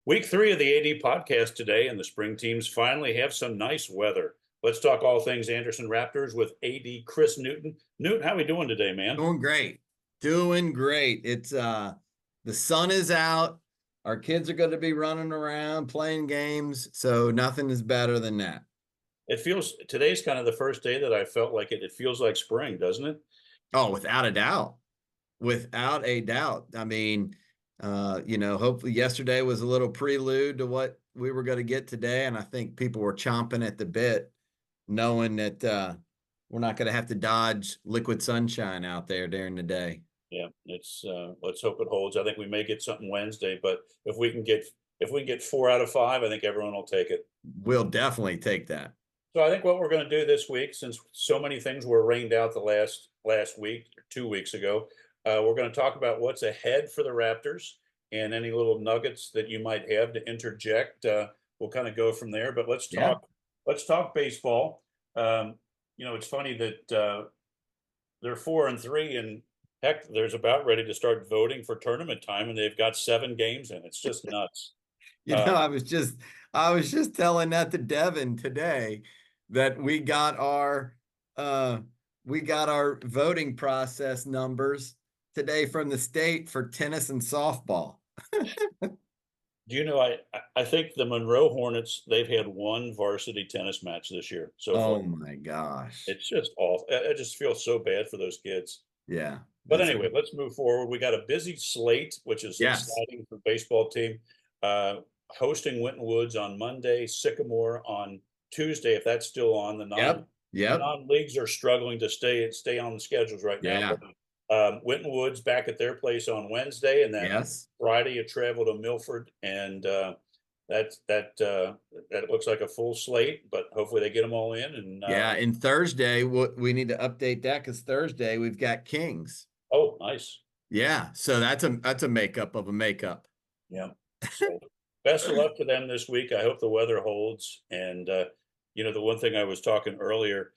Week 3 of the AD podcast today, and the spring teams finally have some nice weather. Let's talk all things Anderson Raptors with AD Chris Newton. Newton, how we doing today, man? Doing great. Doing great. It's the sun is out. Our kids are going to be running around playing games, so nothing is better than that. It feels today's kind of the first day that I felt like it feels like spring, doesn't it? Oh, without a doubt. Without a doubt. I mean, hopefully yesterday was a little prelude to what we were going to get today, and I think people were chomping at the bit knowing that we're not going to have to dodge liquid sunshine out there during the day. Yeah, it's let's hope it holds. I think we may get something Wednesday, but if we can get 4 out of 5, I think everyone will take it. We'll definitely take that. So I think what we're going to do this week, since so many things were rained out the last week or 2 weeks ago, we're going to talk about what's ahead for the Raptors and any little nuggets that you might have to interject. We'll kind of go from there. But let's Yeah. talk baseball. It's funny that they're 4-3, and heck, there's about ready to start voting for tournament time, and they've got 7 games in. It's just nuts. Uh, I was just telling that to Devin today that we got our voting process numbers today from the state for tennis and softball. Do you know, I think the Monroe Hornets, they've had one varsity tennis match this year so far. Oh my gosh. It's just awful. I just feel so bad for those kids. Yeah. But anyway, let's move forward. We got a busy slate, which is Yes. exciting for the baseball team. Hosting Winton Woods on Monday, Sycamore on Tuesday, if that's still on. The Yep. non-leagues are struggling to stay on the schedules right now. Yeah. But, Winton Woods back at their place on Wednesday, and then Yes. Friday you travel to Milford, and that looks like a full slate. But hopefully they get them all in. And Yeah. And Thursday, we need to update that because Thursday we've got Kings. oh, nice. Yeah. So that's a makeup of a makeup. Yeah. So best of luck to them this week. I hope the weather holds. And the one thing I was talking earlier,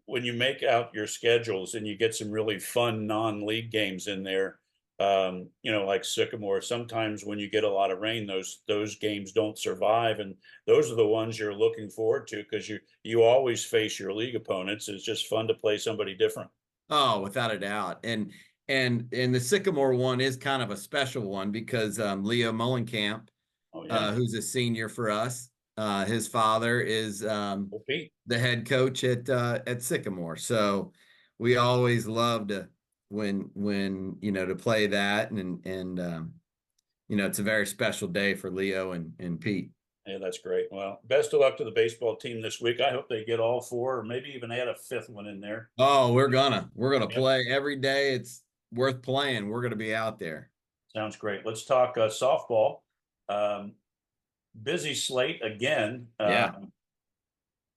when you make out your schedules and you get some really fun non-league games in there, like Sycamore, sometimes when you get a lot of rain, those games don't survive, and those are the ones you're looking forward to because you always face your league opponents. It's just fun to play somebody different. Oh, without a doubt. And the Sycamore one is kind of a special one because Leo Mullenkamp, Oh yeah. who's a senior for us, his father is Well, Pete. the head coach at Sycamore. So we always love to when to play that and it's a very special day for Leo and Pete. Yeah, that's great. Well, best of luck to the baseball team this week. I hope they get all 4, or maybe even add a 5th one in there. Oh, we're gonna Yep. play every day. It's worth playing. We're gonna be out there. Sounds great. Let's talk softball. Um, Busy slate again. Yeah.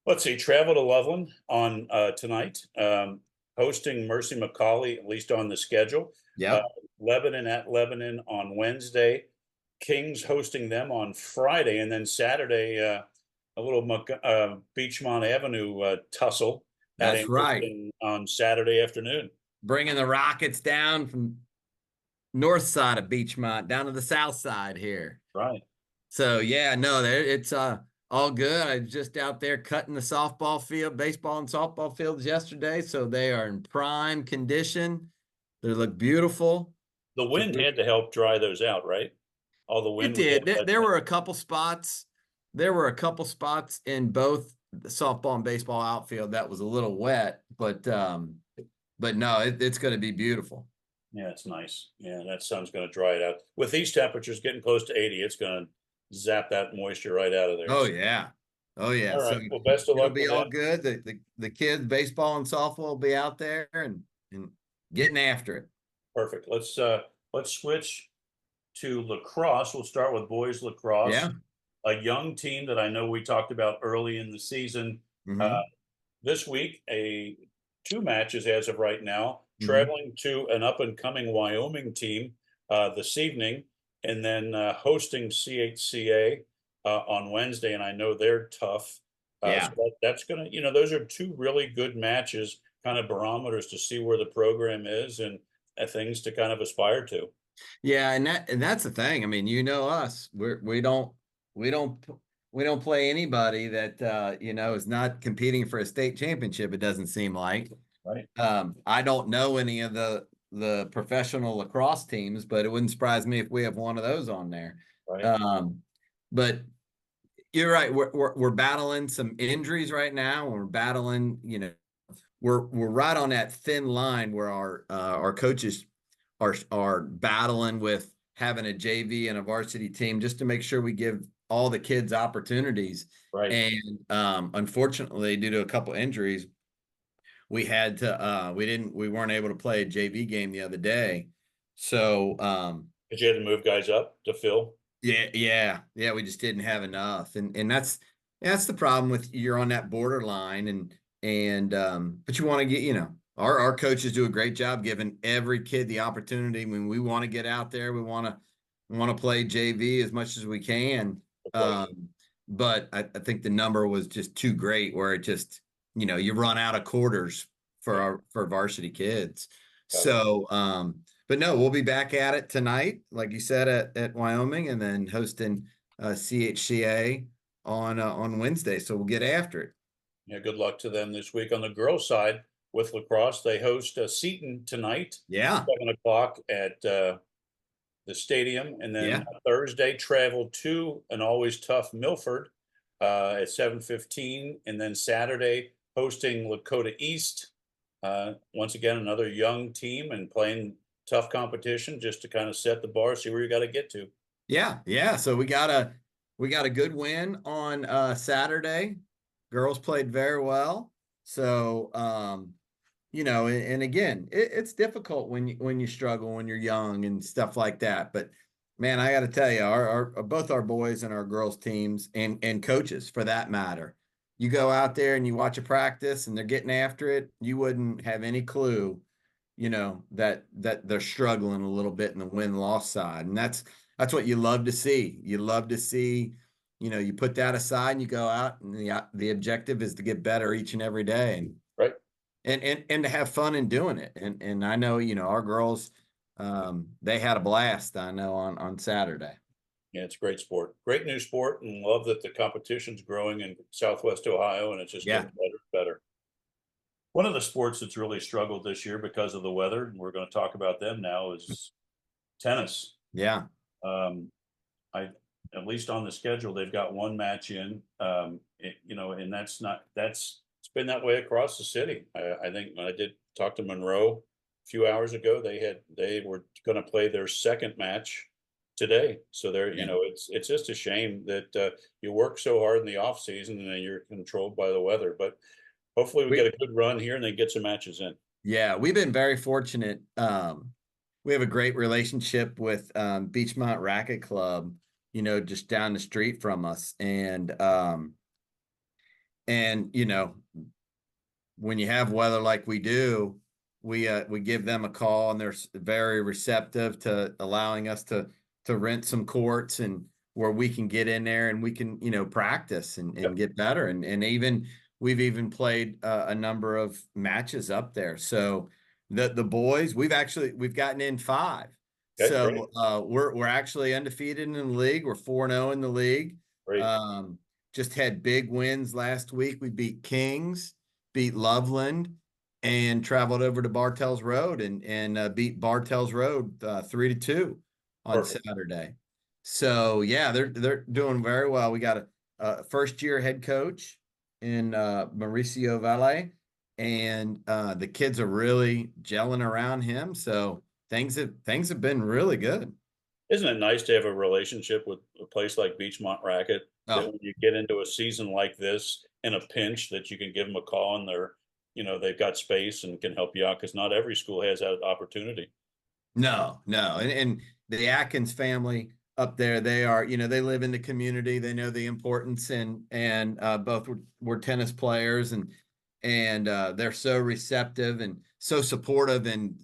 Let's see. Travel to Loveland on tonight. Hosting Mercy McCauley, at least on the schedule. Yep. Lebanon at Lebanon on Wednesday. Kings hosting them on Friday, and then Saturday, a little Beachmont Avenue tussle. That's right. On Saturday afternoon. Bringing the Rockets down from north side of Beachmont down to the south side here. Right. So yeah, no, it's all good. I was just out there cutting the softball field, baseball and softball fields yesterday, so they are in prime condition. They look beautiful. The wind had to help dry those out, right? All the wind. It did. There were a couple spots. There were a couple spots in both the softball and baseball outfield that was a little wet, but no, it's going to be beautiful. Yeah, it's nice. Yeah, that sun's going to dry it out. With these temperatures getting close to 80, it's going to zap that moisture right out of there. Oh yeah. Oh yeah. All right. So well, best of luck. It'll be all good. The kids, baseball and softball will be out there and getting after it. Perfect. Let's switch to lacrosse. We'll start with boys lacrosse. Yeah. A young team that I know we talked about early in the season. This week, 2 matches as of right now, traveling to an up-and-coming Wyoming team this evening, and then hosting CHCA on Wednesday, and I know they're tough. Yeah. So that's going to, those are 2 really good matches, kind of barometers to see where the program is and things to kind of aspire to. Yeah, and that's the thing. I mean, you know us. We don't we don't play anybody that is not competing for a state championship, it doesn't seem like. Right, I don't know any of the professional lacrosse teams, but it wouldn't surprise me if we have one of those on there. right, Um, but you're right. We're battling some injuries right now. We're battling, we're right on that thin line where our coaches are battling with having a JV and a varsity team just to make sure we give all the kids opportunities. right. And unfortunately, due to a couple injuries, we had to we weren't able to play a JV game the other day. So But you had to move guys up to fill. yeah, we just didn't have enough. And that's the problem with you're on that borderline and but you want to get, our coaches do a great job giving every kid the opportunity when we want to get out there, we want to play JV as much as we can. No question. Um, but I think the number was just too great where it just, you run out of quarters for Yeah, for varsity kids. got it. So but no, we'll be back at it tonight, like you said, at Wyoming, and then hosting CHCA on Wednesday. So we'll get after it. Yeah, good luck to them this week. On the girls' side, with lacrosse, they host Seton tonight, Yeah, 7 o'clock at the stadium, and then yeah, Thursday travel to an always tough Milford at 7:15, and then Saturday hosting Lakota East. Once again, another young team and playing tough competition just to kind of set the bar, see where you got to get to. yeah. So we got a good win on Saturday. Girls played very well. So and again, it's difficult when you struggle when you're young and stuff like that. But man, I got to tell you, our both our boys and our girls teams and coaches for that matter, you go out there and you watch a practice and they're getting after it, you wouldn't have any clue, that they're struggling a little bit in the win-loss side, and that's what you love to see. You love to see, you put that aside and you go out and the objective is to get better each and every day. Right. And to have fun in doing it. And I know, our girls, they had a blast, I know, on Saturday. Yeah, it's a great sport. Great new sport, and love that the competition's growing in Southwest Ohio and it's just Yeah. getting better and better. One of the sports that's really struggled this year because of the weather, and we're going to talk about them now, is tennis. Yeah. Um, I at least on the schedule, they've got one match in, and that's it's been that way across the city. I think when I did talk to Monroe a few hours ago, they were going to play their second match today. So they're, Yeah. it's just a shame that you work so hard in the off season and then you're controlled by the weather. But hopefully we get We, a good run here and then get some matches in. yeah, we've been very fortunate. We have a great relationship with Beachmont Racket Club, just down the street from us. And when you have weather like we do, we give them a call and they're very receptive to allowing us to rent some courts and where we can get in there and we can practice and Yep. get better and even we've even played a number of matches up there. So the boys we've gotten in 5. Okay, great, So we're actually undefeated in the league. We're 4-0 in the league. great. Um, just had big wins last week. We beat Kings, beat Loveland, and traveled over to Bartels Road and beat Bartels Road 3-2 on Perfect. Saturday. So yeah, they're doing very well. We got a first year head coach in Mauricio Valle, and the kids are really gelling around him. So things have been really good. Isn't it nice to have a relationship with a place like Beachmont Racket that Oh, when you get into a season like this in a pinch that you can give them a call and they've got space and can help you out because not every school has that opportunity. no. And the Atkins family up there, they are, they live in the community. They know the importance and both were tennis players and they're so receptive and so supportive in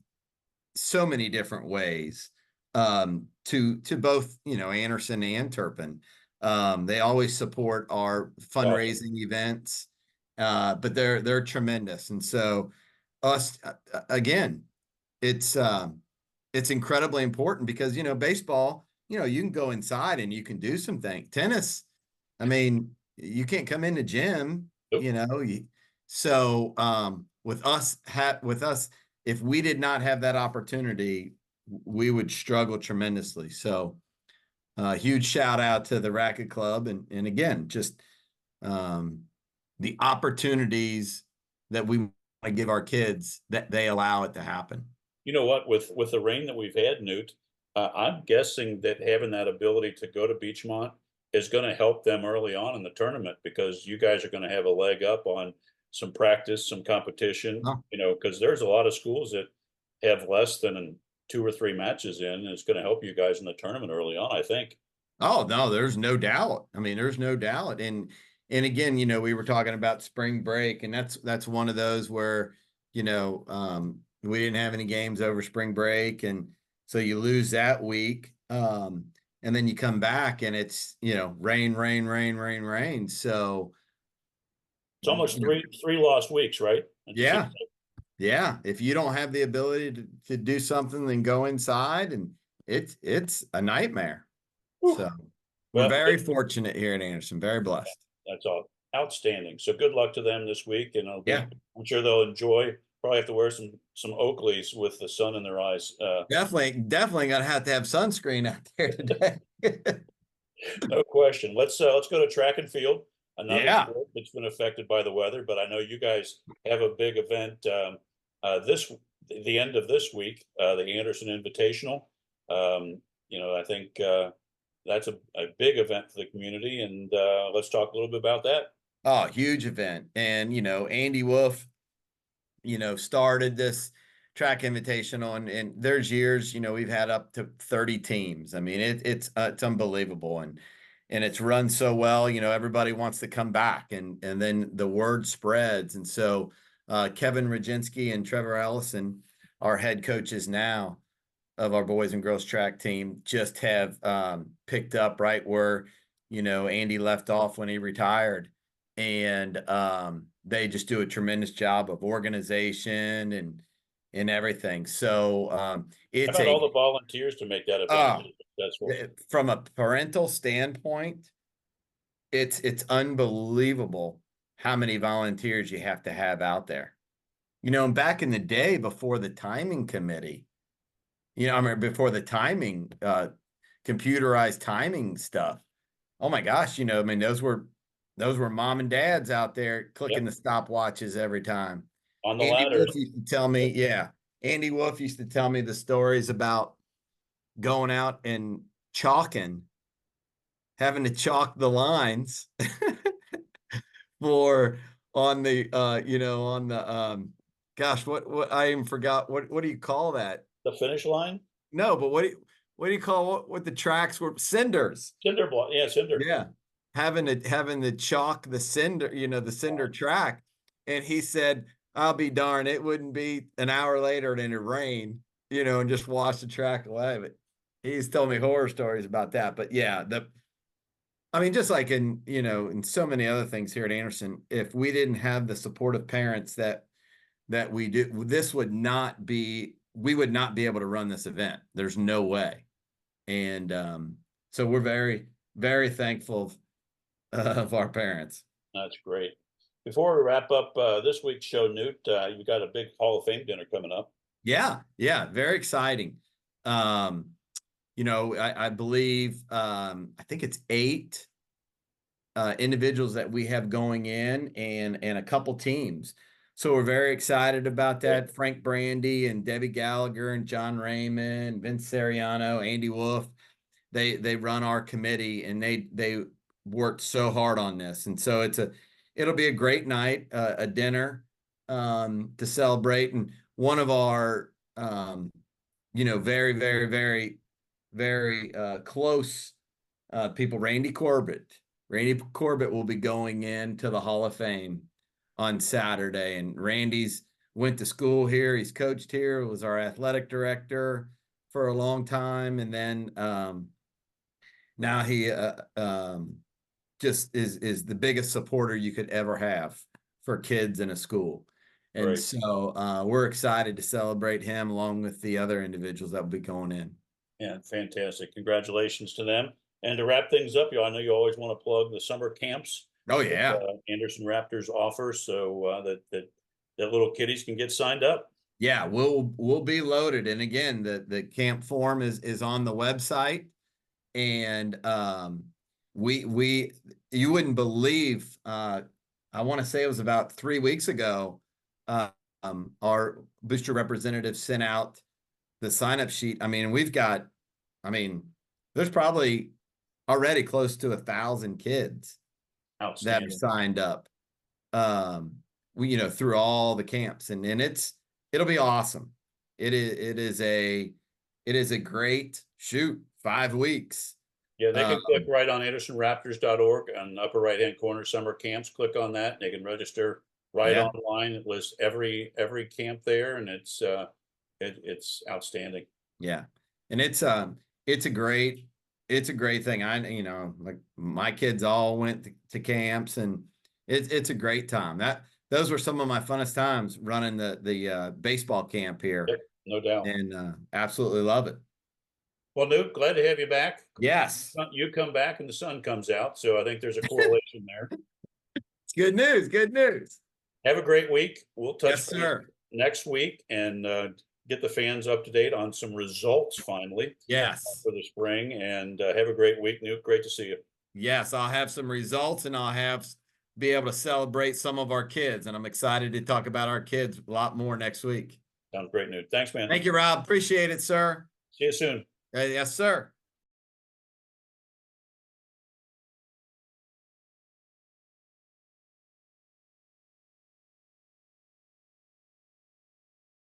so many different ways to both, Anderson and Turpin. They always support our Awesome. fundraising events. But they're tremendous. And so us again, it's it's incredibly important because, baseball, you can go inside and you can do some things. Tennis, I mean, you can't come in the gym, Nope. so with us, if we did not have that opportunity, we would struggle tremendously. So huge shout out to the Racket Club and again, just um, the opportunities that we want to give our kids that they allow it to happen. You know what? With the rain that we've had, Newt, I'm guessing that having that ability to go to Beachmont is going to help them early on in the tournament because you guys are going to have a leg up on some practice, some competition. Oh, Because there's a lot of schools that have less than two or three matches in, and it's going to help you guys in the tournament early on, I think. oh no, there's no doubt. I mean, there's no doubt. And again, we were talking about spring break, and that's one of those where, we didn't have any games over spring break, and so you lose that week. And then you come back and it's, rain, rain, rain, rain, rain. So, It's almost you know, three lost weeks, right? It seems yeah, yeah. If you don't have the ability to do something, then go inside and it's a nightmare. like, So we're well, very fortunate here at Anderson, very blessed. that's all outstanding. So good luck to them this week, and Yeah, I'm sure they'll enjoy. Probably have to wear some Oakleys with the sun in their eyes. definitely gonna have to have sunscreen out there today. No question. Let's go to track and field, another Yeah. sport that's been affected by the weather. But I know you guys have a big event this the end of this week, the Anderson Invitational. I think that's a big event for the community, and let's talk a little bit about that. Oh, huge event. And Andy Wolf, started this track invitational and there's years, we've had up to 30 teams. I mean, it's unbelievable and it's run so well, everybody wants to come back and then the word spreads. And so Kevin Rajinsky and Trevor Ellison, our head coaches now of our boys and girls track team, just have picked up right where, Andy left off when he retired. And they just do a tremendous job of organization and everything. So How it's about all the volunteers to make that event uh, so successful? from a parental standpoint, it's unbelievable how many volunteers you have to have out there. And back in the day before the timing committee, I mean, before the timing, computerized timing stuff. Oh my gosh, I mean, those were mom and dads out there clicking Yep, the stopwatches every time. on the Andy ladder. Wolf used to tell me, yeah, Andy Wolf used to tell me the stories about going out and chalking, having to chalk the lines for on the on the gosh, what I even forgot what do you call that? The finish line, No, but what do you call what the tracks were? Cinders. cinder block. Yeah, cinder. Yeah. Having to chalk the cinder, the cinder track. And he said, I'll be darned, it wouldn't be an hour later than it rain, and just wash the track away. But he's told me horror stories about that. But yeah, I mean, just like in so many other things here at Anderson, if we didn't have the supportive parents that we do, we would not be able to run this event. There's no way. And so we're very, very thankful of our parents. That's great. Before we wrap up this week's show, Newt, you got a big Hall of Fame dinner coming up. Yeah, yeah, very exciting. Um, I believe I think it's 8 individuals that we have going in and a couple teams. So we're very excited about Great. that. Frank Brandy and Debbie Gallagher and John Raymond, Vince Seriano, Andy Wolf. They run our committee and they worked so hard on this. And so it'll be a great night, a dinner to celebrate. And one of our very, very, very, very close people, Randy Corbett. Randy Corbett will be going into the Hall of Fame on Saturday. And Randy's went to school here. He's coached here, was our athletic director for a long time. And then now he just is the biggest supporter you could ever have for kids in a school. And Great. so we're excited to celebrate him along with the other individuals that will be going in. Yeah, fantastic. Congratulations to them. And to wrap things up, I know you always want to plug the summer camps Oh that yeah. Anderson Raptors offers, so that little kiddies can get signed up. Yeah, we'll be loaded. And again, the camp form is on the website. And we you wouldn't believe I want to say it was about 3 weeks ago, our booster representative sent out the sign up sheet. I mean, I mean, there's probably already close to 1,000 kids that have Outstanding. signed up. We, through all the camps, and it'll be awesome. It is a great shoot, 5 weeks. Yeah, they Um, can click right on AndersonRaptors.org on the upper right hand corner, summer camps. Click on that, and they can register right yeah, online. It lists every camp there, and it's outstanding. yeah, and it's a great thing. Like my kids all went to camps, and it's a great time. Those were some of my funnest times running the baseball camp here, Yep, no doubt. and absolutely love it. Well, Newt, glad to have you back. Yes, You come back and the sun comes out, so I think there's a correlation there. it's good news. Good news. Have a great week. We'll touch Yes, base sir. next week and get the fans up to date on some results finally Yes. for the spring. And have a great week, Newt. Great to see you. Yes, I'll have some results, and be able to celebrate some of our kids. And I'm excited to talk about our kids a lot more next week. Sounds great, Newt. Thanks, man. Thank you, Rob. Appreciate it, sir. See you soon. Yes, sir.